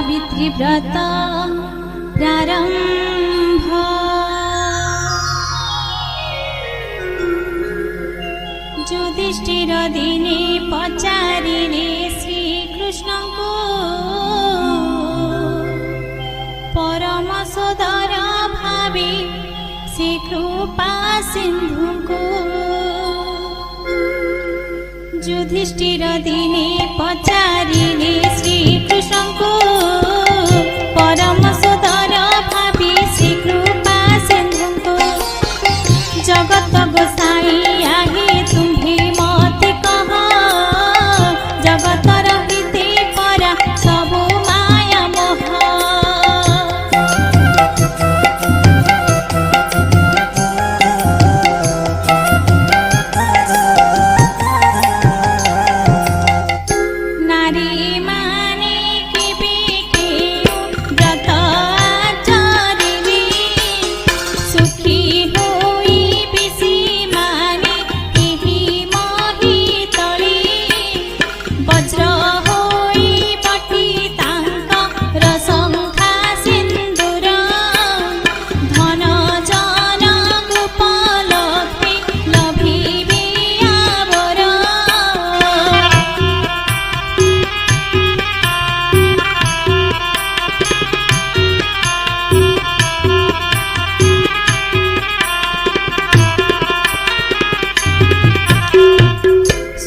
सावित्री व्रत प्रारंभ। युधिष्ठिर दिने पचारिले श्रीकृष्ण को परम सोदर भावे से कृपा सिंधु को। युधिष्ठिर दिने पचारिले श्रीकृष्ण को परम सोदर भावे से कृपा सिंधु को। जगत गोसाई आहे तुम्हें मत कह, जगत रहिते परा सबु माया मोह। नारी माने केबे केउ व्रत आचरिले, सुखी होई बेसी माने एही मोहि तळे। वज्र होई पठी तांकर शंखा सिंदूर, धन जन गोपलक्ष्मी लभिबे आवर।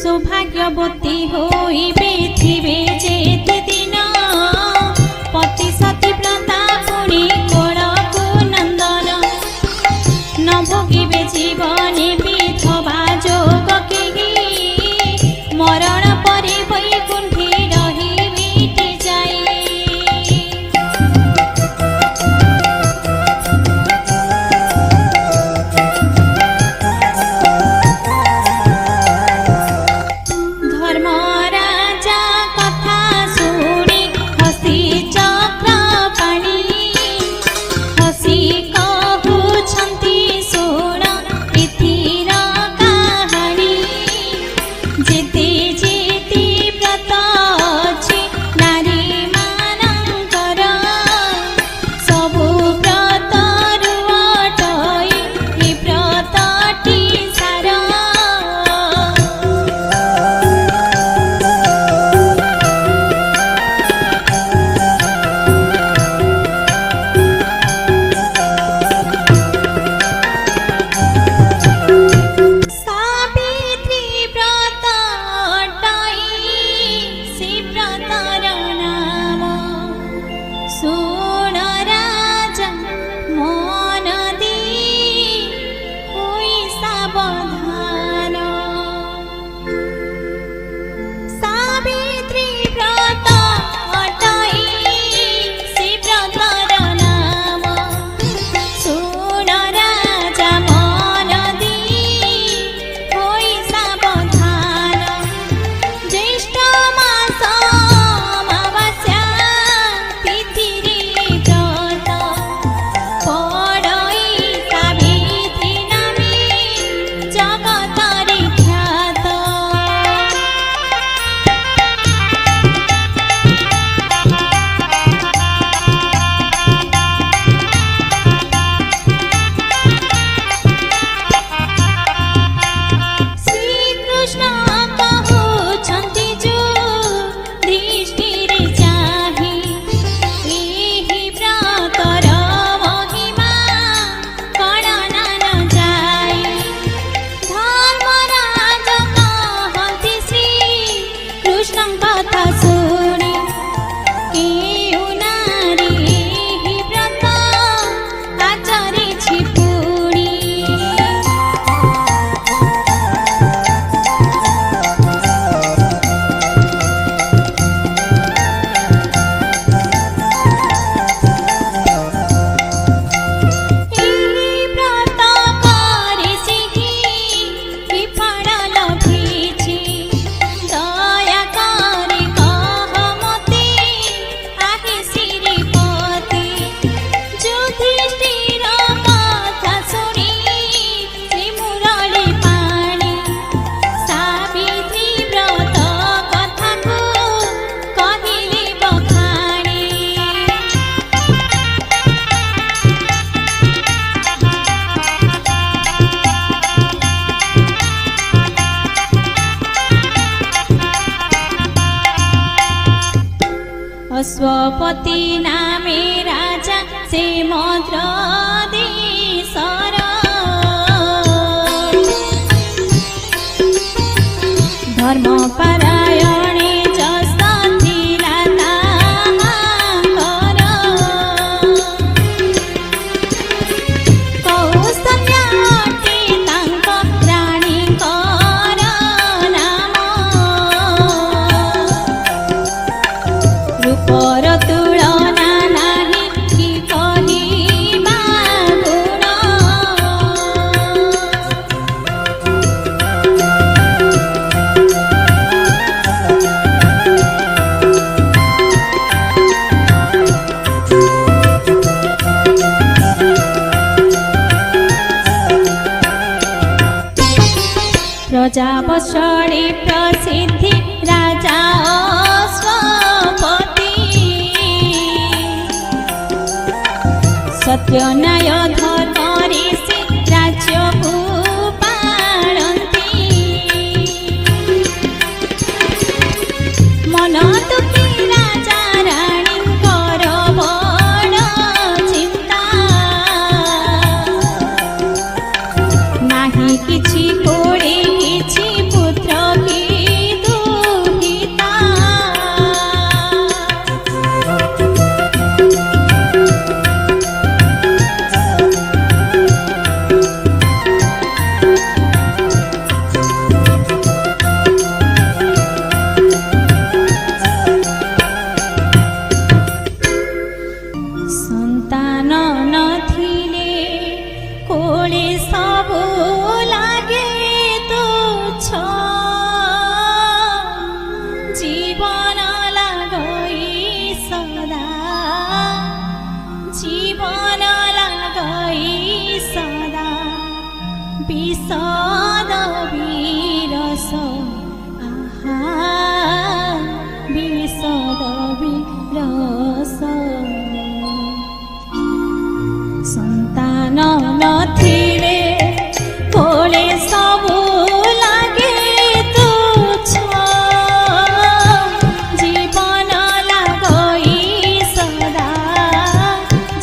सौभाग्यवती होइबे थिबे जेते दिन, पति सती व्रता पुणी कोणकु नंदन। न भोगिबे जीवने विधवा जोग केही, मरण परे वैकुंठे रहि मिटि जाए। धर्मराजा कथा शुणी हसी चक्रपाणी, हसी कहुछन्ति शुण पृथ्वीर अश्वपति नामे राजा से मद्र देशर धर्मपरायणे जस थिला ताहाकर कौशल्या अटे तांक राणीकर नाम रूपर तुलना नाही कि कहिबा गुण प्रजावत्सले प्रसिद्धि राजा अश्वपति सत्यन्याय धर्मरे से राज्यकु पालन्ति मन दुखी राजा राणीଙ୍କର बड़ चिंता नाही किछि कोड़े किछि पुत्र की दुहिता संतान नथिले कोळे सबु लागे तुच्छ जीवन लागई सदा जीवन लागई सदा विषद विरस आहा विषद विरस संतान नथिले कोळे सबु लागे तुच्छ जीवन लागई सदा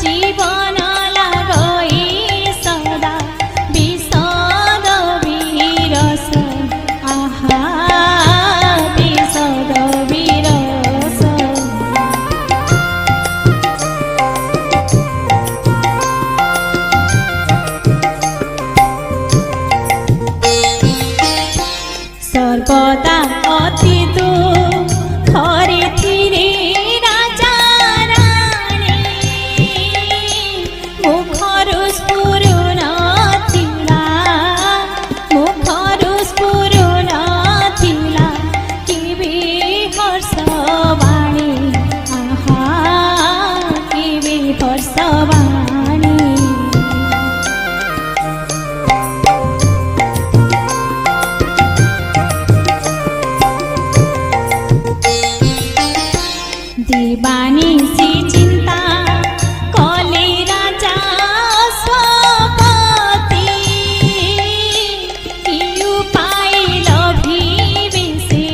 जीवन लागई सदा विषद विरस आहा विषद विरस सर्वदा अति दुःखरे थिले राजा राणी मुखरु स्फुरण थिला मुखरु स्फुरण थिला केबे हर्षवाणी आहा केबे हर्षवाणी दीवानी सी चिंता कले राजा अश्वपति कि उपाय लभिबे से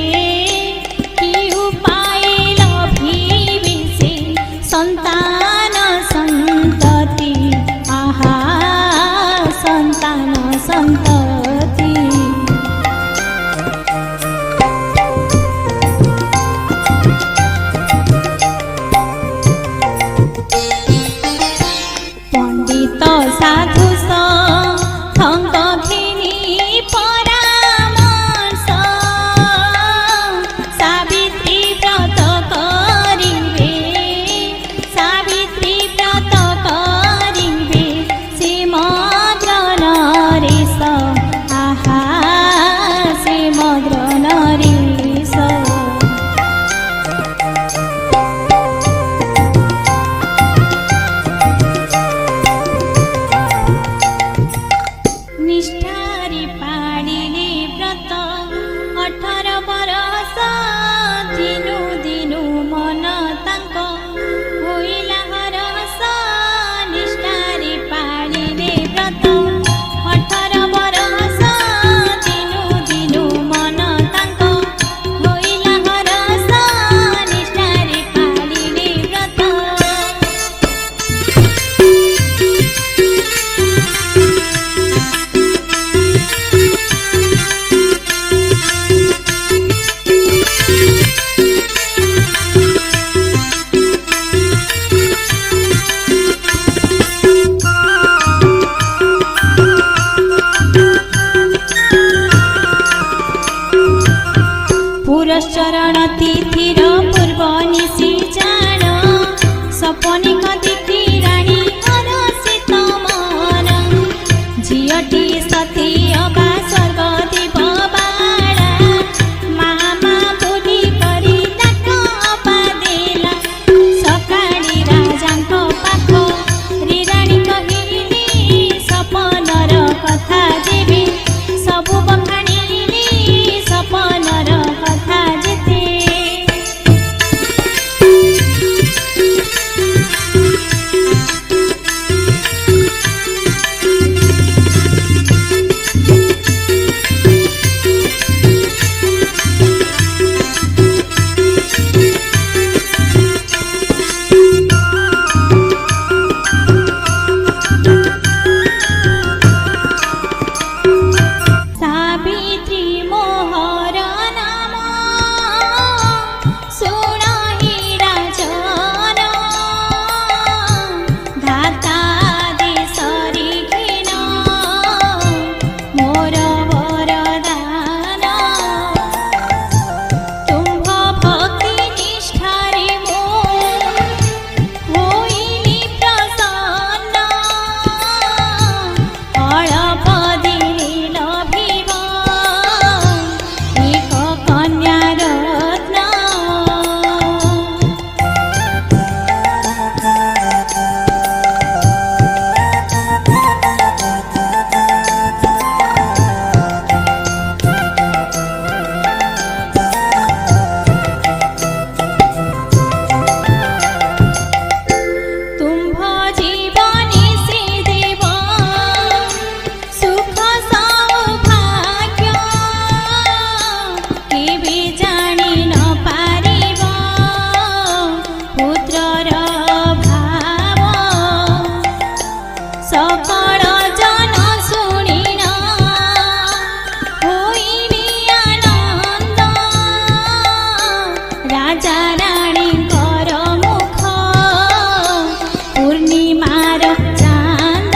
कि उपाय लभिबे से संतान संतति आहा संतान संतति पंडित साधु संग घिनी परामर्श सावित्री व्रत करिबे सावित्री व्रत करिबे से मद्र नरेश आहा से मद्र नरेश निष्ठारी पाडिले व्रत 18 बरस दिनु दिनु मन तांक होइला हरस निष्ठारी पाडिले व्रत 18 बरस दिनु दिनु मन तांक होइला हरस निष्ठारी पाडिले पुरस्चरण तिथिर पूर्व निशी जाण सपने कदिकी राणी हरसित मन झियटी सती अबा स्वर्गदेव बाळा मामा बोली करी डाक अबा देला सकाळी राजांक पाख राणी कहिली सपनर कथा देवी सबु बखाणिली सपनर कथा जेते सावित्री मोहर नाम सुनाही राजन धाता देशरी घिन मोर वरदान तुम्भ भक्ति निष्ठारे मो होइली प्रसन्न अळप दिने लभिब एक कन्या रत्न तुम्भ जीवनी श्रीदेव सुख सौभाग्य केबे जानी न पारिब पुत्रर भाव सकल जन शुणिन होइबे आनन्द राजा राणीଙ୍କର मुख पूर्णिमार चांद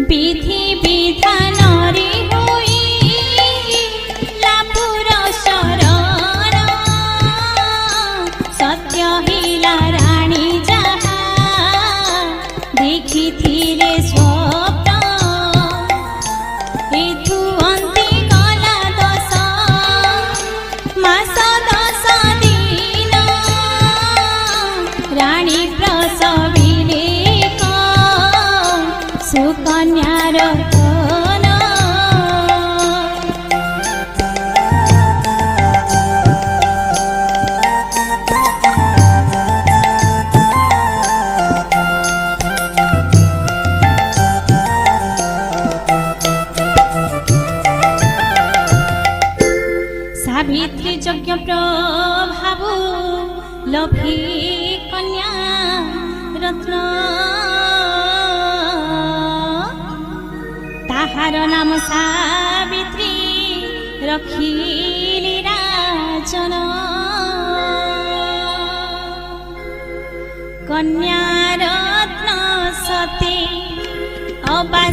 विधि विधान रे होई लापुर शरण सत्य हिला राणी जहा देखिथिले स्वप्न एथु अन्ति गला 10 मास 10 दिन राणी प्रसविले सुकन्यार धन सावित्री यज्ञ प्रभाव लभी कन्या रत्न ताहार नाम सावित्री रखिली राजन कन्या रत्न सती अबा